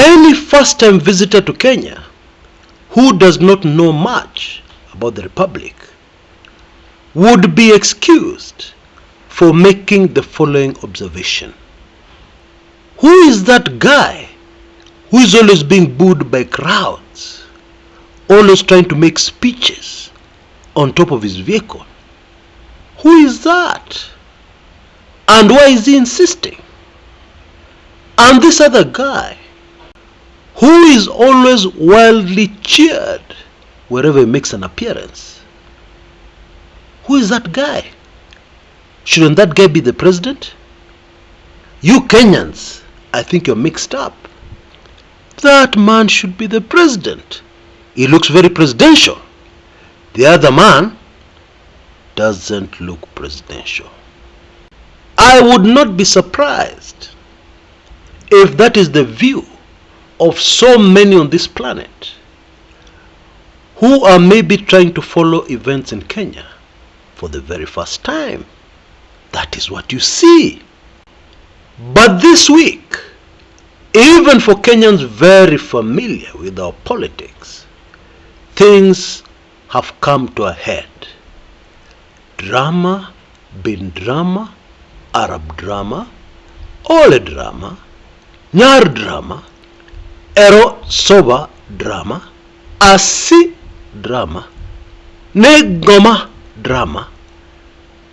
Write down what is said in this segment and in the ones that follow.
Any first-time visitor to Kenya who does not know much about the Republic would be excused for making the following observation. Who is that guy who is always being booed by crowds, always trying to make speeches on top of his vehicle? Who is that? And why is he insisting? And this other guy who is always wildly cheered wherever he makes an appearance. Who is that guy? Shouldn't that guy be the president? You Kenyans, I think you're mixed up. That man should be the president. He looks very presidential. The other man doesn't look presidential. I would not be surprised if that is the view of so many on this planet who are maybe trying to follow events in Kenya for the very first time. That is what you see. But this week, even for Kenyans very familiar with our politics, things have come to a head. Drama, bin drama, Arab drama, Ole drama, Nyar drama, Ero Soba drama, Asi drama, Negoma drama,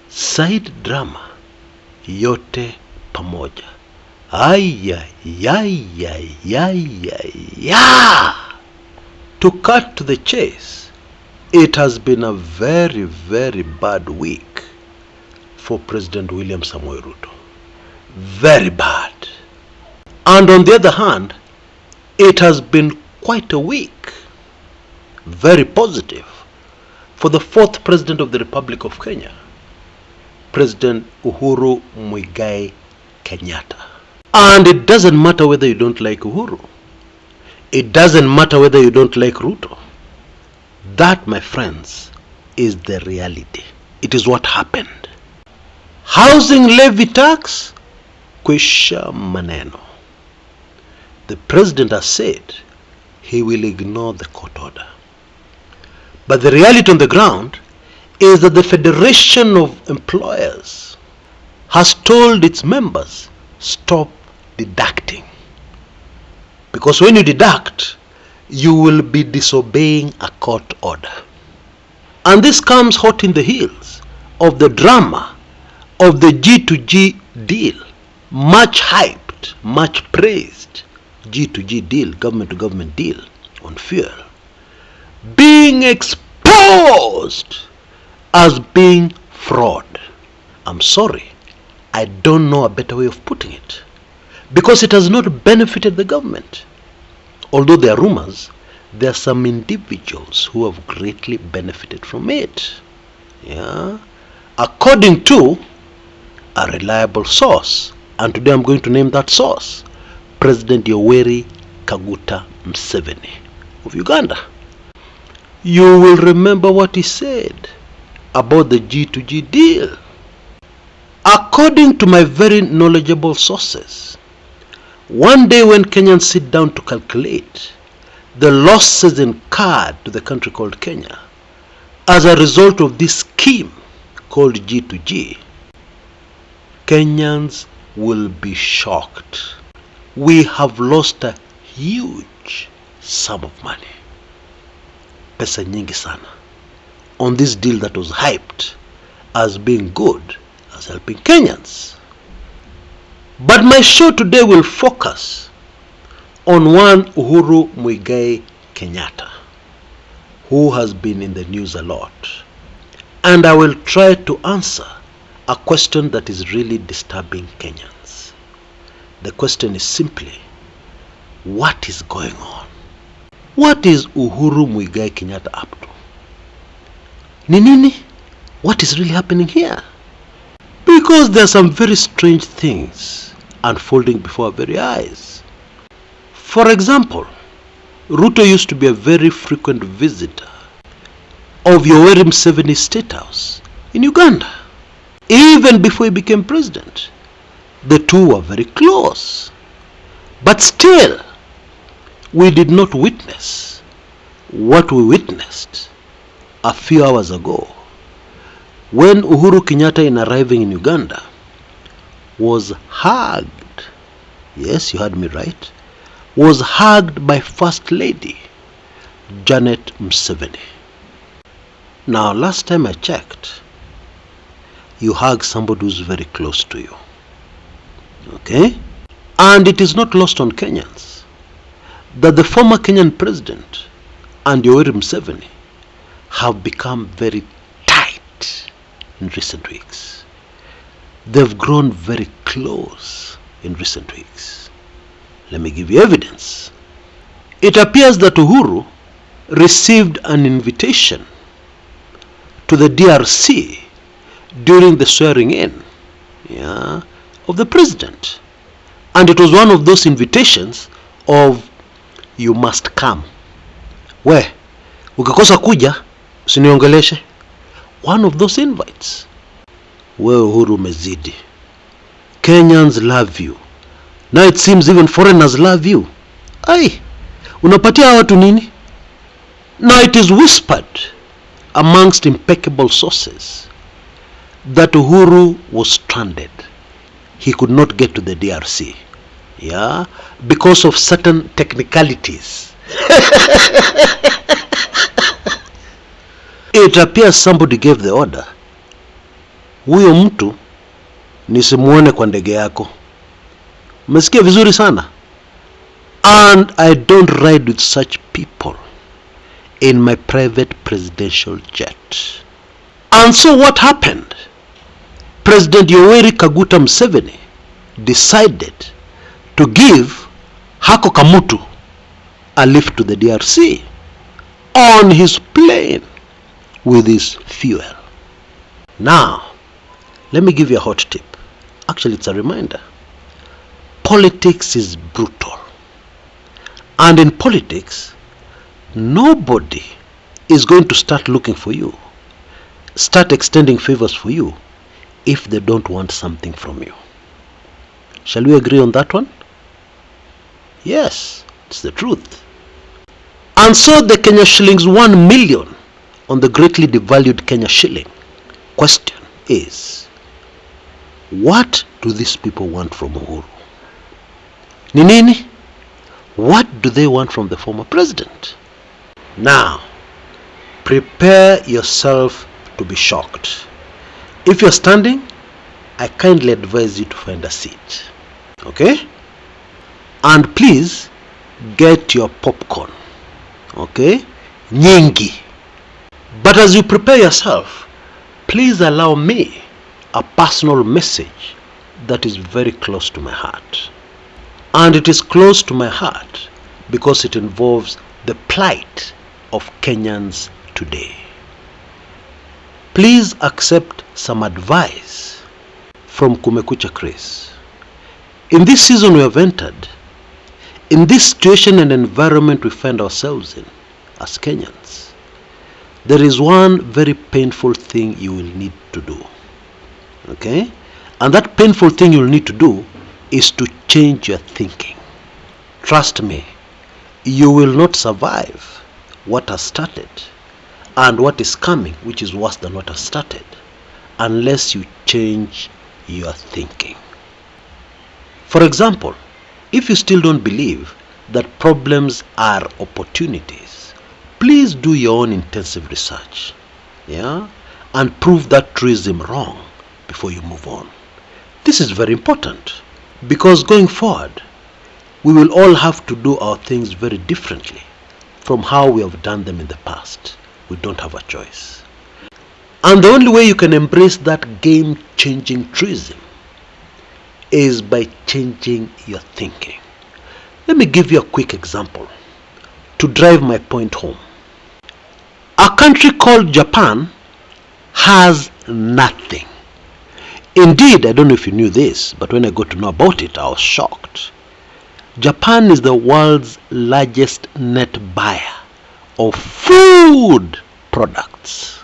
Said drama, yote pamoja. To cut to the chase, it has been a very, very bad week for President William Samoei Ruto. Very bad. And on the other hand, it has been quite a week, very positive, for the fourth President of the Republic of Kenya, President Uhuru Kenyatta. And it doesn't matter whether you don't like Uhuru. It doesn't matter whether you don't like Ruto. That, my friends, is the reality. It is what happened. Housing levy tax, kwisha maneno. The president has said he will ignore the court order. But the reality on the ground is that the Federation of Employers has told its members, stop deducting. Because when you deduct, you will be disobeying a court order. And this comes hot in the heels of the drama of the G2G deal, much hyped, much praised G2G deal, government to government deal on fuel, being exposed as being fraud. I'm sorry, I don't know a better way of putting it, because it has not benefited the government. Although there are rumors, there are some individuals who have greatly benefited from it. Yeah, according to a reliable source, and today I'm going to name that source, President Yoweri Kaguta Museveni of Uganda. You will remember what he said about the G2G deal. According to my very knowledgeable sources, one day when Kenyans sit down to calculate the losses incurred to the country called Kenya as a result of this scheme called G2G, Kenyans will be shocked. We have lost a huge sum of money, pesa nyingi sana, on this deal that was hyped as being good, as helping Kenyans. But my show today will focus on one Uhuru Kenyatta, who has been in the news a lot. And I will try to answer a question that is really disturbing Kenyans. The question is simply, what is going on? What is Uhuru Kenyatta up to? Nini? What is really happening here? Because there are some very strange things unfolding before our very eyes. For example, Ruto used to be a very frequent visitor of Yoweri Museveni's state house in Uganda. Even before he became president, the two were very close. But still, we did not witness what we witnessed a few hours ago when Uhuru Kenyatta, in arriving in Uganda, was hugged, yes, you heard me right, was hugged by First Lady Janet Museveni. Now, last time I checked, you hug somebody who's very close to you. Okay? And it is not lost on Kenyans that the former Kenyan president and Yoweri Museveni have become very tight in recent weeks. They've grown very close in recent weeks. Let me give you evidence. It appears that Uhuru received an invitation to the DRC during the swearing in of the president. And it was one of those invitations of, you must come. We, ukikosa kuja, usiniongeleshe. One of those invites. We Uhuru umezidi. Kenyans love you. Now it seems even foreigners love you. Ai, unapatia watu nini? Now it is whispered amongst impeccable sources that Uhuru was stranded. He could not get to the DRC. Because of certain technicalities. It appears somebody gave the order. Huyo mtu nisimuone kwa ndege yako. Umesikia vizuri sana? And I don't ride with such people in my private presidential jet. And so what happened? President Yoweri Kaguta Museveni decided to give Hako Kamutu a lift to the DRC on his plane with his fuel. Now, let me give you a hot tip. Actually, it's a reminder. Politics is brutal. And in politics, nobody is going to start looking for you, start extending favors for you, if they don't want something from you. Shall we agree on that one? Yes, it's the truth. And so the Kenya shillings 1 million on the greatly devalued Kenya shilling. Question is, what do these people want from Uhuru? Ni nini? What do they want from the former president? Now, prepare yourself to be shocked. If you're standing, I kindly advise you to find a seat. Okay? And please get your popcorn. Okay? Nyingi. But as you prepare yourself, please allow me a personal message that is very close to my heart. And it is close to my heart because it involves the plight of Kenyans today. Please accept some advice from Kumekucha Chris. In this season we have entered, in this situation and environment we find ourselves in as Kenyans, there is one very painful thing you will need to do. Okay? And that painful thing you will need to do is to change your thinking. Trust me, you will not survive what has started and what is coming, which is worse than what has started, unless you change your thinking. For example, if you still don't believe that problems are opportunities, please do your own intensive research, and prove that truism wrong before you move on. This is very important because going forward, we will all have to do our things very differently from how we have done them in the past. We don't have a choice. And the only way you can embrace that game-changing truism is by changing your thinking. Let me give you a quick example to drive my point home. A country called Japan has nothing. Indeed, I don't know if you knew this, but when I got to know about it, I was shocked. Japan is the world's largest net buyer of food products.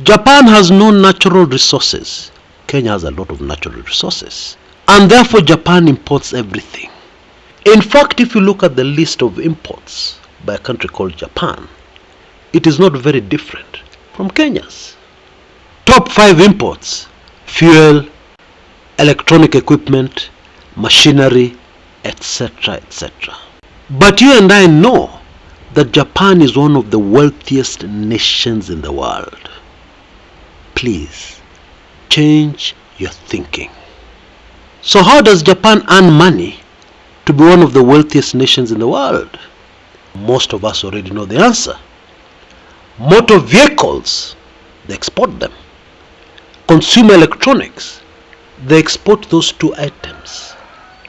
Japan has no natural resources. Kenya has a lot of natural resources. And therefore Japan imports everything. In fact, if you look at the list of imports by a country called Japan, it is not very different from Kenya's. Top 5 imports: fuel, electronic equipment, machinery, etc., etc. But you and I know that Japan is one of the wealthiest nations in the world. Please, change your thinking. So how does Japan earn money to be one of the wealthiest nations in the world? Most of us already know the answer. Motor vehicles, they export them. Consumer electronics, they export those two items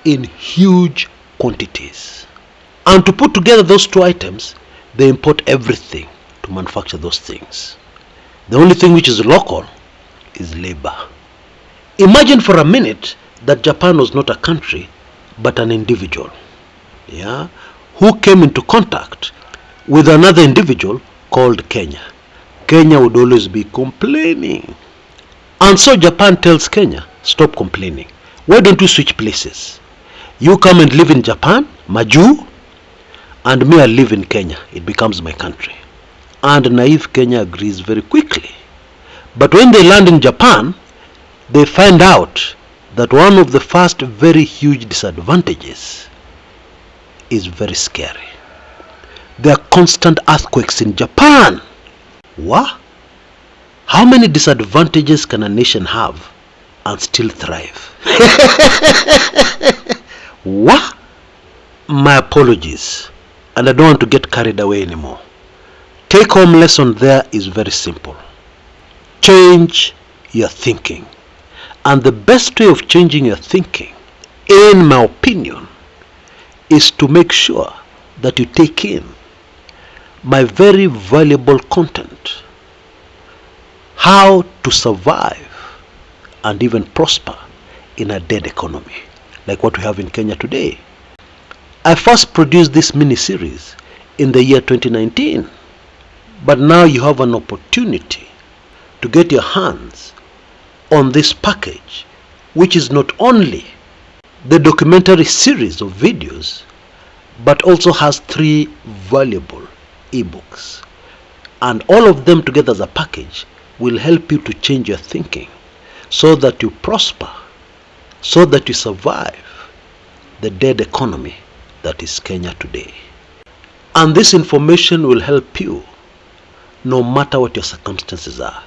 in huge quantities. And to put together those two items, they import everything to manufacture those things. The only thing which is local is labor. Imagine for a minute that Japan was not a country but an individual, who came into contact with another individual called Kenya. Kenya would always be complaining. And so Japan tells Kenya, stop complaining. Why don't we switch places? You come and live in Japan, Maju, and me I live in Kenya. It becomes my country. And naive Kenya agrees very quickly. But when they land in Japan, they find out that one of the first very huge disadvantages is very scary. There are constant earthquakes in Japan. What? How many disadvantages can a nation have and still thrive? What? My apologies, and I don't want to get carried away anymore. Take home lesson there is very simple. Change your thinking. And the best way of changing your thinking, in my opinion, is to make sure that you take in my very valuable content, how to survive and even prosper in a dead economy like what we have in Kenya today. I first produced this mini-series in the year 2019, but now you have an opportunity to get your hands on this package, which is not only the documentary series of videos, but also has 3 valuable eBooks. And all of them together as a package will help you to change your thinking so that you prosper, so that you survive the dead economy that is Kenya today. And this information will help you no matter what your circumstances are.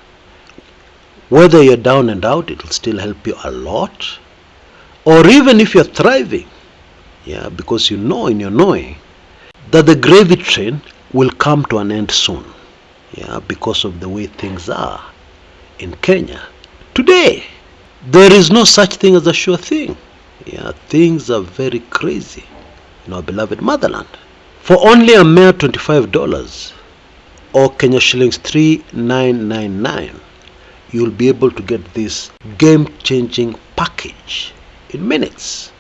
Whether you're down and out, it will still help you a lot. Or even if you're thriving, because you know in your knowing that the gravy train will come to an end soon, because of the way things are in Kenya today. There is no such thing as a sure thing. Things are very crazy in our beloved motherland. For only a mere $25 or Kenya shillings 3,999, you'll be able to get this game-changing package in minutes.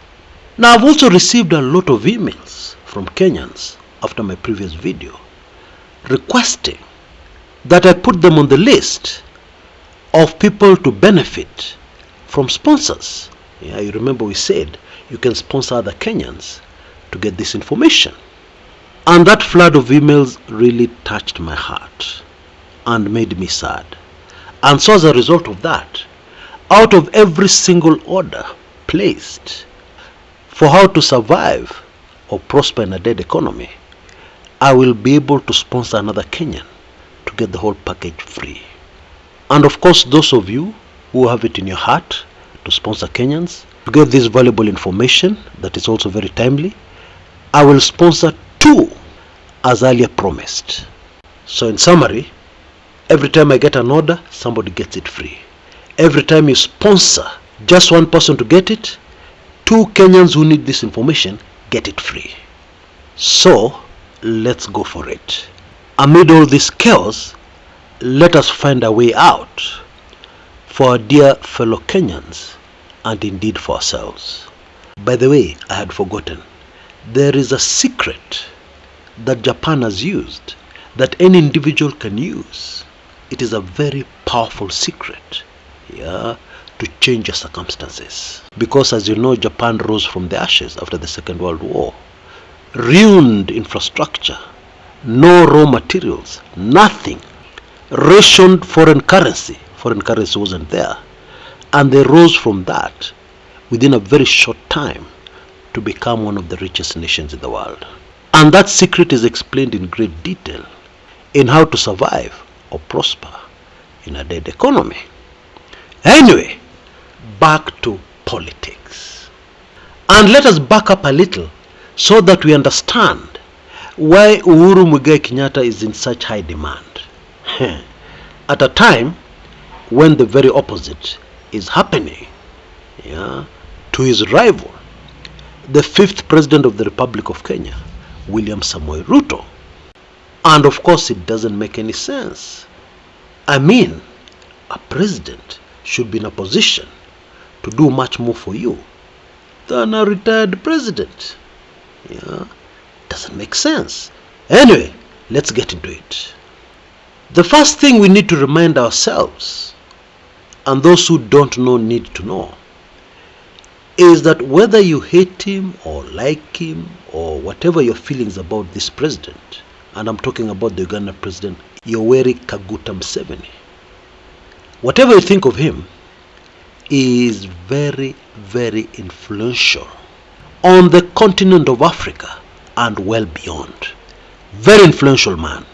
Now, I've also received a lot of emails from Kenyans after my previous video requesting that I put them on the list of people to benefit from sponsors. You remember we said you can sponsor other Kenyans to get this information. And that flood of emails really touched my heart and made me sad. And so as a result of that, out of every single order placed for how to survive or prosper in a dead economy, I will be able to sponsor another Kenyan to get the whole package free. And of course, those of you who have it in your heart to sponsor Kenyans to get this valuable information that is also very timely, I will sponsor 2 as earlier promised. So in summary, every time I get an order, somebody gets it free. Every time you sponsor just one person to get it, 2 Kenyans who need this information get it free. So let's go for it. Amid all this chaos, let us find a way out for our dear fellow Kenyans and indeed for ourselves. By the way, I had forgotten, there is a secret that Japan has used that any individual can use. It is a very powerful secret, to to change your circumstances. Because as you know, Japan rose from the ashes after the Second World War. Ruined infrastructure, no raw materials, nothing. Rationed foreign currency wasn't there. And they rose from that within a very short time to become one of the richest nations in the world. And that secret is explained in great detail in how to survive or prosper in a dead economy. Anyway, back to politics. And let us back up a little so that we understand why Uhuru Muigai Kenyatta is in such high demand. At a time when the very opposite is happening to his rival, the 5th President of the Republic of Kenya, William Samoei Ruto. And of course it doesn't make any sense. I mean, a president should be in a position to do much more for you than a retired president. Doesn't make sense. Anyway, let's get into it. The first thing we need to remind ourselves, and those who don't know need to know, is that whether you hate him or like him or whatever your feelings about this president, and I'm talking about the Uganda President Yoweri Kaguta Museveni, whatever you think of him, is very, very influential on the continent of Africa and well beyond. Very influential man.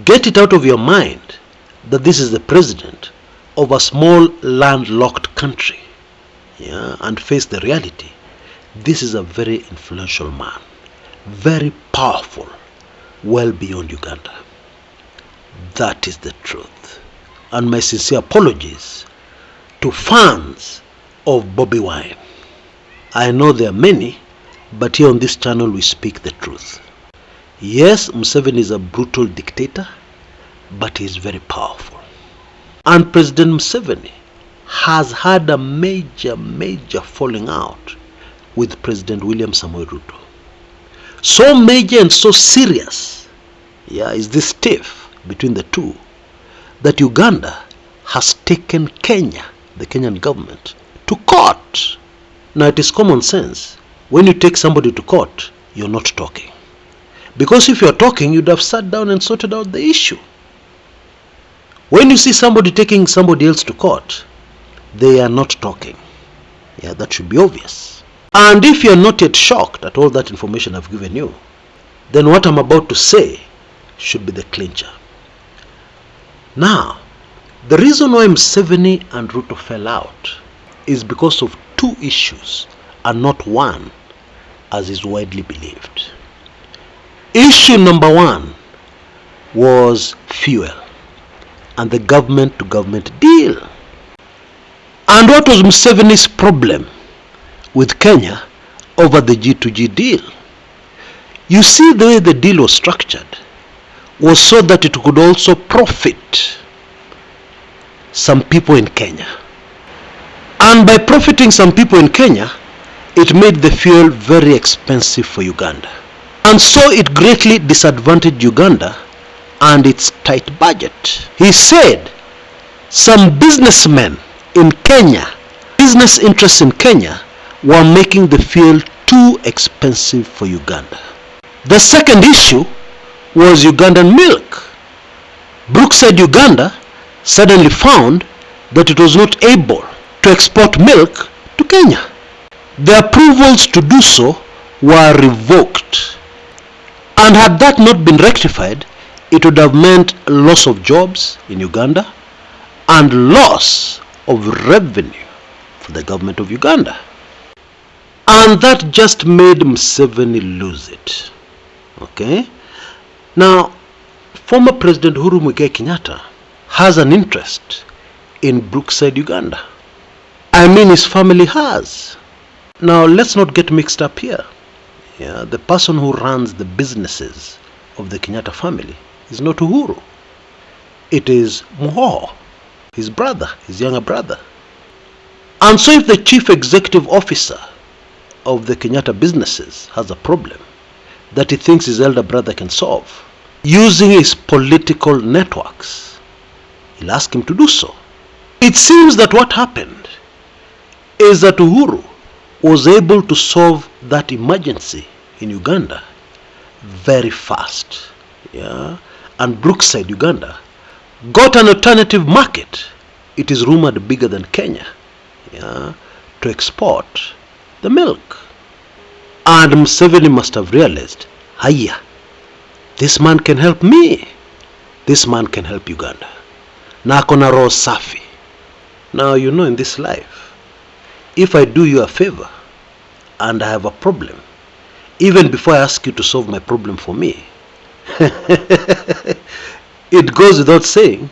Get it out of your mind that this is the president of a small landlocked country, and face the reality. This is a very influential man, very powerful, well beyond Uganda. That is the truth. And my sincere apologies to fans of Bobby Wine. I know there are many, but here on this channel we speak the truth. Yes, Museveni is a brutal dictator, but he is very powerful. And President Museveni has had a major falling out with President William Samoei Ruto. So major and so serious is this tiff between the two, that Uganda has taken Kenya, the Kenyan government, to court. Now it is common sense. When you take somebody to court, you're not talking. Because if you're talking, you'd have sat down and sorted out the issue. When you see somebody taking somebody else to court, they are not talking. That should be obvious. And if you're not yet shocked at all that information I've given you, then what I'm about to say should be the clincher. Now, the reason why Museveni and Ruto fell out is because of two issues and not one, as is widely believed. Issue number one was fuel and the government-to-government deal. And what was Museveni's problem with Kenya over the G2G deal? You see, the way the deal was structured was so that it could also profit some people in Kenya. And by profiting some people in Kenya, it made the fuel very expensive for Uganda. And so it greatly disadvantaged Uganda and its tight budget. He said some businessmen in Kenya, business interests in Kenya, were making the fuel too expensive for Uganda. The second issue was Ugandan milk. Brookside, Uganda suddenly found that it was not able to export milk to Kenya. The approvals to do so were revoked. And had that not been rectified, it would have meant loss of jobs in Uganda and loss of revenue for the government of Uganda. And that just made Museveni lose it. Okay? Now, former President Uhuru Muigai Kenyatta has an interest in Brookside, Uganda. I mean, his family has. Now, let's not get mixed up here. The person who runs the businesses of the Kenyatta family is not Uhuru. It is Muhoho, his brother, his younger brother. And so if the chief executive officer of the Kenyatta businesses has a problem that he thinks his elder brother can solve, using his political networks, he'll ask him to do so. It seems that what happened is that Uhuru was able to solve that emergency in Uganda very fast. Yeah? And Brookside, Uganda, got an alternative market. It is rumored bigger than Kenya, yeah, to export the milk. And Museveni must have realized, hiya, this man can help me. This man can help Uganda. Na akona roho safi. Now, you know, in this life, if I do you a favor and I have a problem, even before I ask you to solve my problem for me, it goes without saying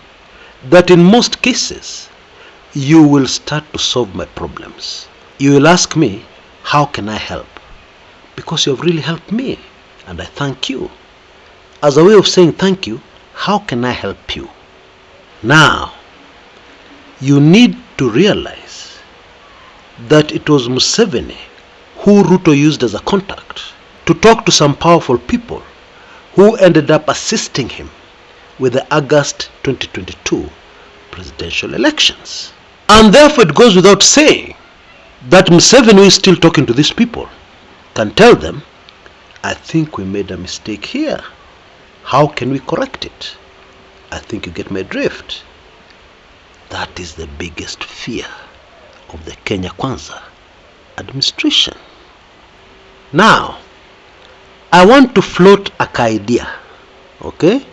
that in most cases, you will start to solve my problems. You will ask me, how can I help? Because you have really helped me, and I thank you. As a way of saying thank you, how can I help you? Now, you need to realize that it was Museveni who Ruto used as a contact to talk to some powerful people who ended up assisting him with the August 2022 presidential elections. And therefore it goes without saying that Museveni, who is still talking to these people, can tell them, I think we made a mistake here. How can we correct it? I think you get my drift. That is the biggest fear of the Kenya Kwanza administration. Now, I want to float a idea, okay?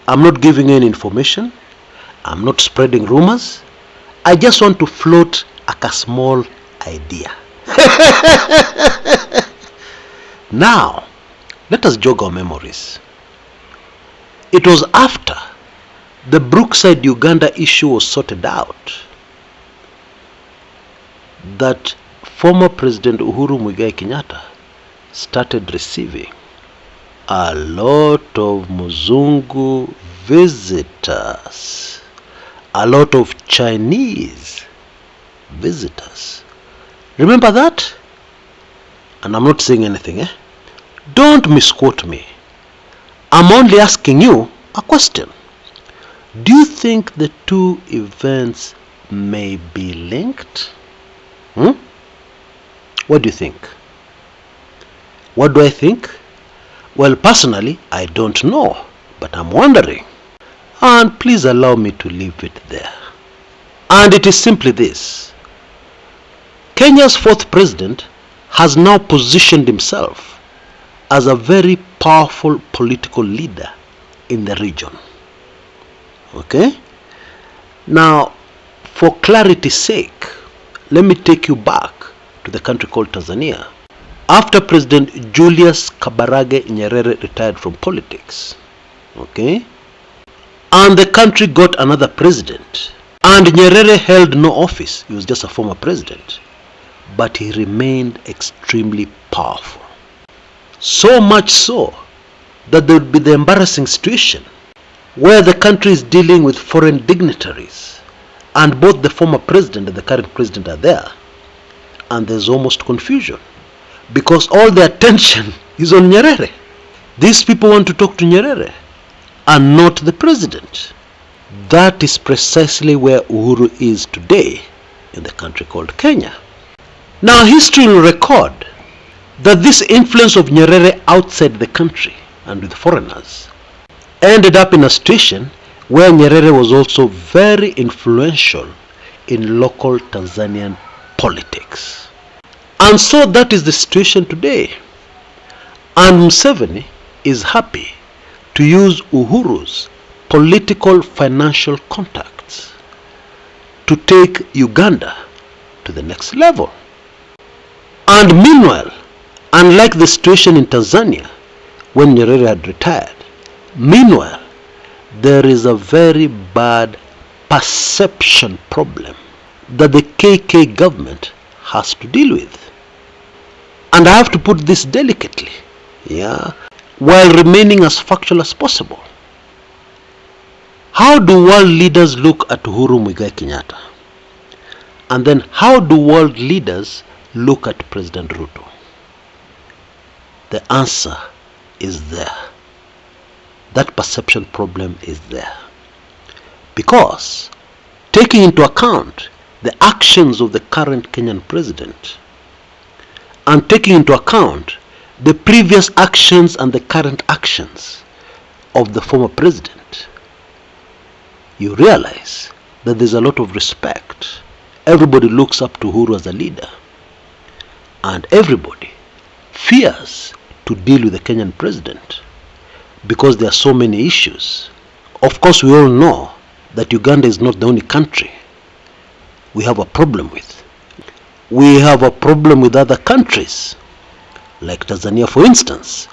I'm not giving any information. I'm not spreading rumors. I just want to float a small idea. Now, let us jog our memories. It was after the Brookside Uganda issue was sorted out that former President Uhuru Kenyatta started receiving a lot of Muzungu visitors, a lot of Chinese visitors. Remember that? And I'm not saying anything, eh? Don't misquote me. I'm only asking you a question. Do you think the two events may be linked? What do you think? What do I think? Well, personally, I don't know, but I'm wondering. And please allow me to leave it there. And it is simply this. Kenya's fourth president has now positioned himself as a very powerful political leader in the region. Okay? Now, for clarity's sake, let me take you back to the country called Tanzania. After President Julius Kabarage Nyerere retired from politics, okay, and the country got another president, and Nyerere held no office, he was just a former president, but he remained extremely powerful. So much so that there would be the embarrassing situation where the country is dealing with foreign dignitaries, and both the former president and the current president are there, and there's almost confusion because all the attention is on Nyerere. These people want to talk to Nyerere and not the president. That is precisely where Uhuru is today in the country called Kenya. Now, history will record that this influence of Nyerere outside the country and with foreigners ended up in a situation where Nyerere was also very influential in local Tanzanian politics. And so that is the situation today. And Museveni is happy to use Uhuru's political financial contacts to take Uganda to the next level. And meanwhile, unlike the situation in Tanzania when Nyerere had retired, meanwhile, there is a very bad perception problem that the KK government has to deal with. And I have to put this delicately, yeah, while remaining as factual as possible. How do world leaders look at Uhuru Kenyatta? And then how do world leaders look at President Ruto? The answer is there. That perception problem is there. Because taking into account the actions of the current Kenyan president and taking into account the previous actions and the current actions of the former president, you realize that there's a lot of respect. Everybody looks up to Uhuru as a leader, and everybody fears to deal with the Kenyan president because there are so many issues. Of course, we all know that Uganda is not the only country we have a problem with. We have a problem with other countries, like Tanzania, for instance.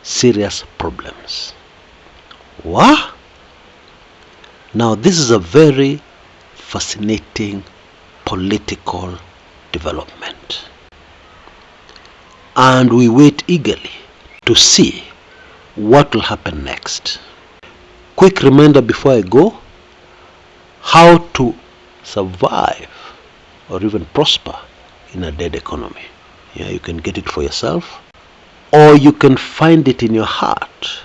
Serious problems. What? Now, this is a very fascinating political development, and we wait eagerly to see what will happen next. Quick reminder before I go: how to survive or even prosper in a dead economy. Yeah, you can get it for yourself, or you can find it in your heart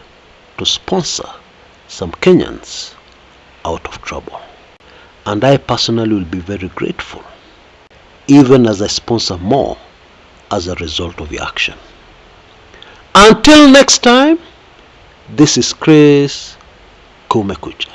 to sponsor some Kenyans out of trouble. And I personally will be very grateful, even as I sponsor more as a result of your action. Until next time, this is Chris Kumekucha.